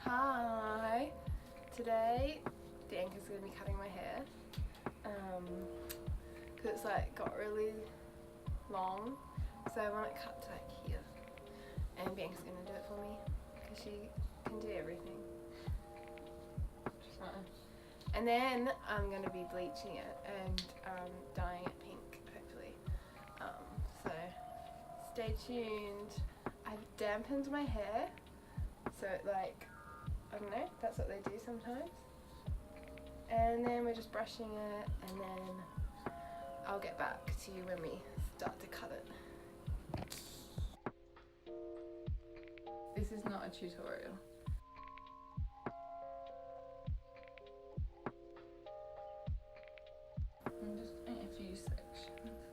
Hi! Today, Bianca's going to be cutting my hair because it's like got really long, so I want it cut to like here, and Bianca's going to do it for me because she can do everything. And then I'm going to be bleaching it and dyeing it pink, hopefully. So stay tuned. I've dampened my hair, so like, I don't know, that's what they do sometimes. And then we're just brushing it, and then I'll get back to you when we start to cut it. This is not a tutorial. I'm just doing a few sections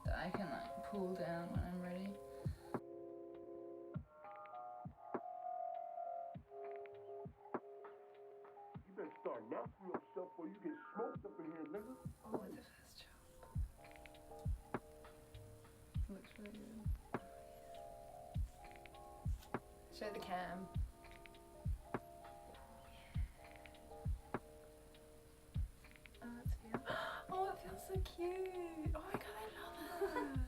that I can like pull down when I'm ready. You better start now for yourself or you get smoked up in here, nigga. Oh, it's the first job. Looks really good. Show the cam. Oh, it feels so cute. Oh my god, I love it.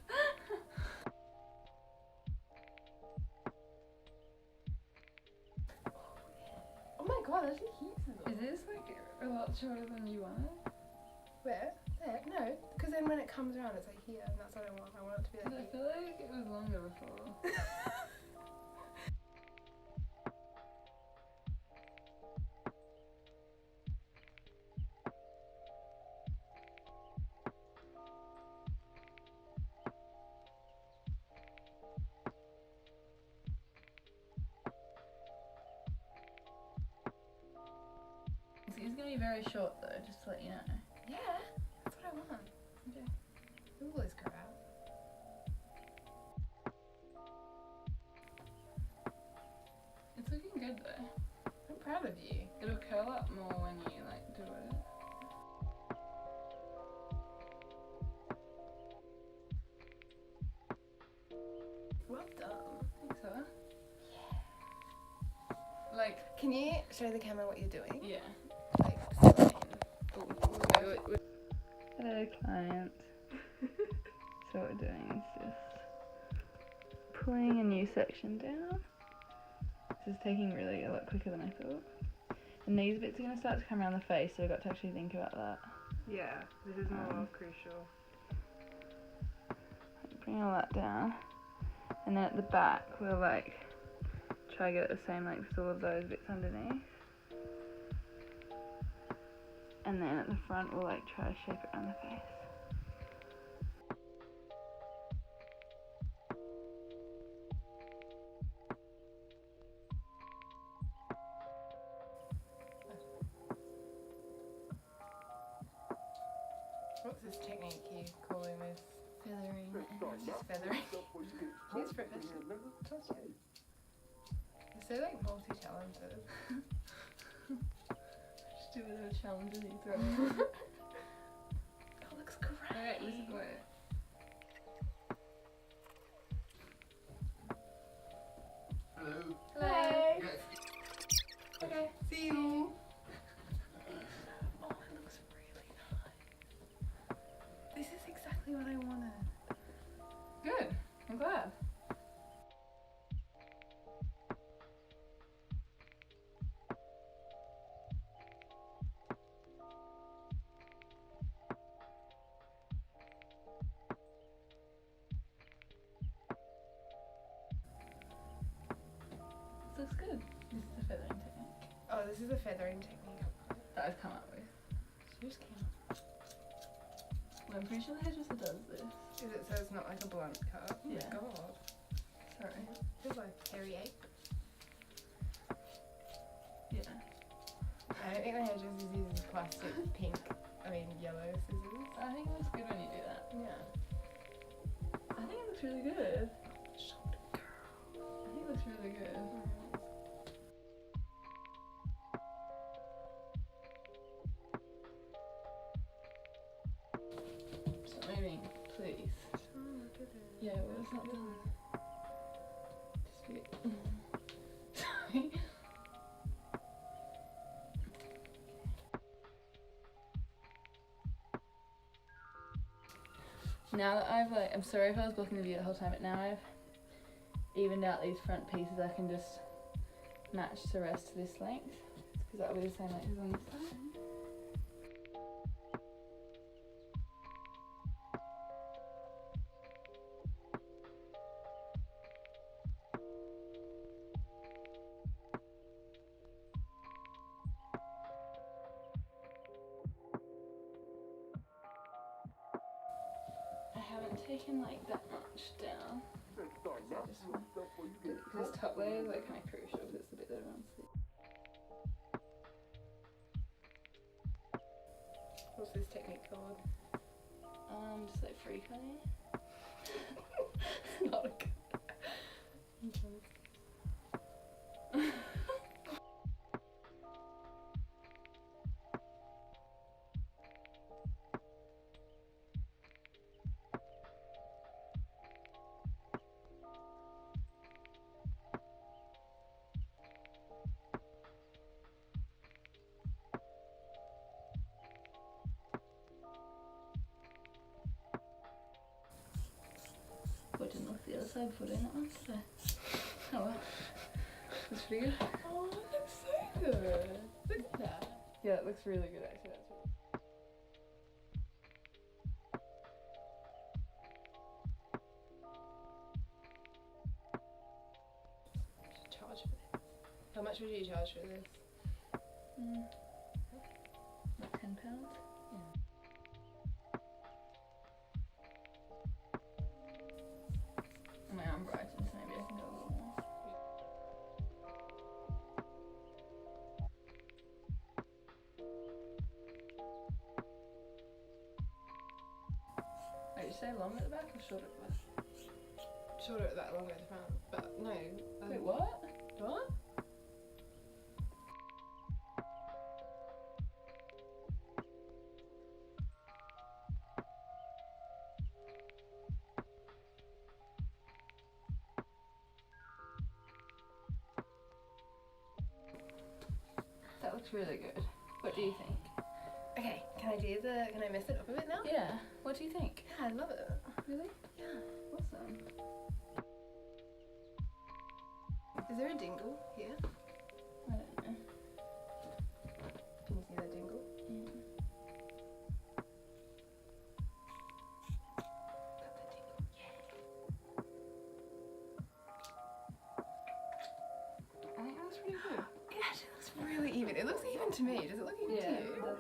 Oh my god, there's heaps of them. Is this like a lot shorter than you wanted? Where? There? No, because then when it comes around, it's like here, and that's what I want. I want it to be Because like I feel like it was longer before. It's gonna be very short though, just to let you know. Yeah, that's what I want. Okay. Ooh, this crap. It's looking good though. I'm proud of you. It'll curl up more when you like do it. Well done. I think so. Like, Can you show the camera what you're doing? yeah. Like, Hello client. So what we're doing is just pulling a new section down. This is taking really a lot quicker than I thought. And these bits are going to start to come around the face, so we've got to actually think about that. yeah, this is more crucial. Bring all that down. And then at the back we'll like try to get it the same length as all of those bits underneath. And then at the front we'll like try to shape it around the face. What's this technique you calling this? Feathering. Just feathering. Or you get She's smoked up in here, professional. nigga. Trust you. You're so like multi-talented. Just do whatever challenges you throw. That looks great. Alright, listen, wait. Hello. Hey. Yes. Okay. See you. Oh, it looks really nice. This is exactly what I wanted. Good. I'm glad. This looks good. This is the feathering technique Oh, this is a feathering technique. that I've come up with. She just came. Well, I'm pretty sure the hairdresser does this. Is it so it's not like a blunt cut? Oh Yeah. my god. Sorry. Feels like hairy ape. Yeah. I don't think the hairdresser uses plastic yellow scissors. I think it looks good when you do that. Yeah. I think it looks really good. Shoulder girl. I think it looks really good. Stop moving, please. Oh, look at it. Yeah, well, it's not done. Just be... now that I've like, I'm sorry if I was blocking the view the whole time, but now I've evened out these front pieces, I can just match the rest to this length, because that'll be the same length as on this side. I haven't taken like that much down. This top layer is like kind of crucial because it's the bit that everyone sees. What's this technique called? Just like free cutting. Not a good. I didn't look at the other side before doing that one, so. Oh well. That's pretty good. Oh, that looks so good. Look at that. Yeah, it looks really good actually. That's really Charge for this. How much would you charge for this? like £10? And my arm brightens, so maybe I can go a little more. Wait, did you say long at the back or short at the back? Shorter at that longer at the front, but no. Wait, what? What? That looks really good. What do you think? Okay, can I mess it up a bit now? Yeah. What do you think? Yeah, I love it. Really? Yeah. Awesome. Is there a dingle here? I don't know. Can you see that dingle? Yeah. Got that dingle. I think that looks pretty good. It actually looks really even. It looks even to me. Does it look even to Yeah. you? It does.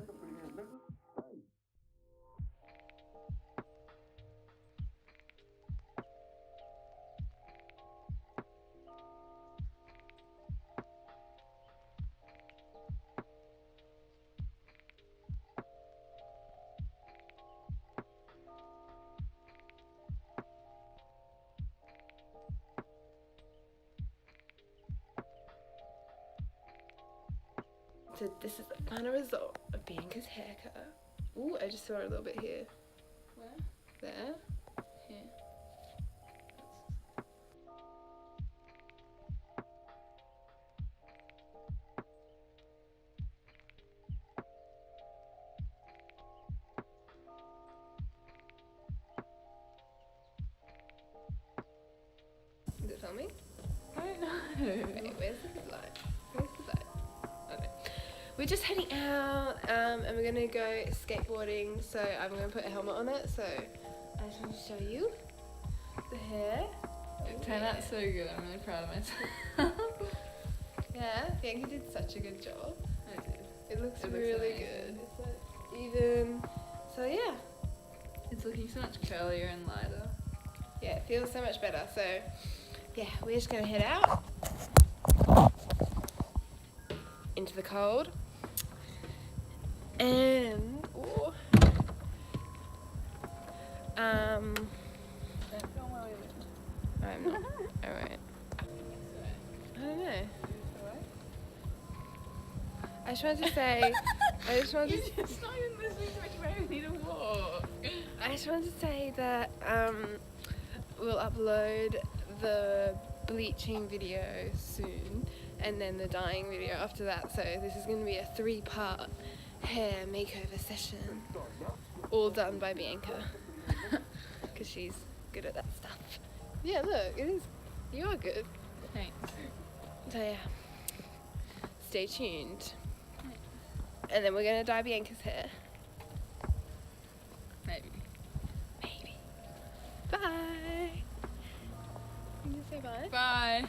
So this is the final result of Bianca's haircut. Ooh, I just saw a little bit here. Where? There. Here. Is it filming? I don't know. Wait, where's the good light? Where's the light? Okay. We're just heading out and we're gonna go skateboarding, so I'm gonna put a helmet on it, so I just want to show you the hair. It turned out so good. I'm really proud of myself. Yeah, Bianca did such a good job. I did. It looks It looks really amazing. good. It's like even. So yeah. It's looking so much curlier and lighter. Yeah, it feels so much better. So yeah, we're just gonna head out into the cold. And ooh, Don't film while we live. I'm not. Alright. I don't know. I just wanted to say It's not even listening to which way we need to walk. I just wanted to say that we'll upload the bleaching video soon and then the dyeing video after that. So this is going to be a 3-part hair makeover session, all done by Bianca. because she's good at that stuff. Yeah, look, it is. You are good. Thanks. So yeah, stay tuned. And then we're gonna dye Bianca's hair. Maybe. Maybe. Bye. Can you say bye? Bye.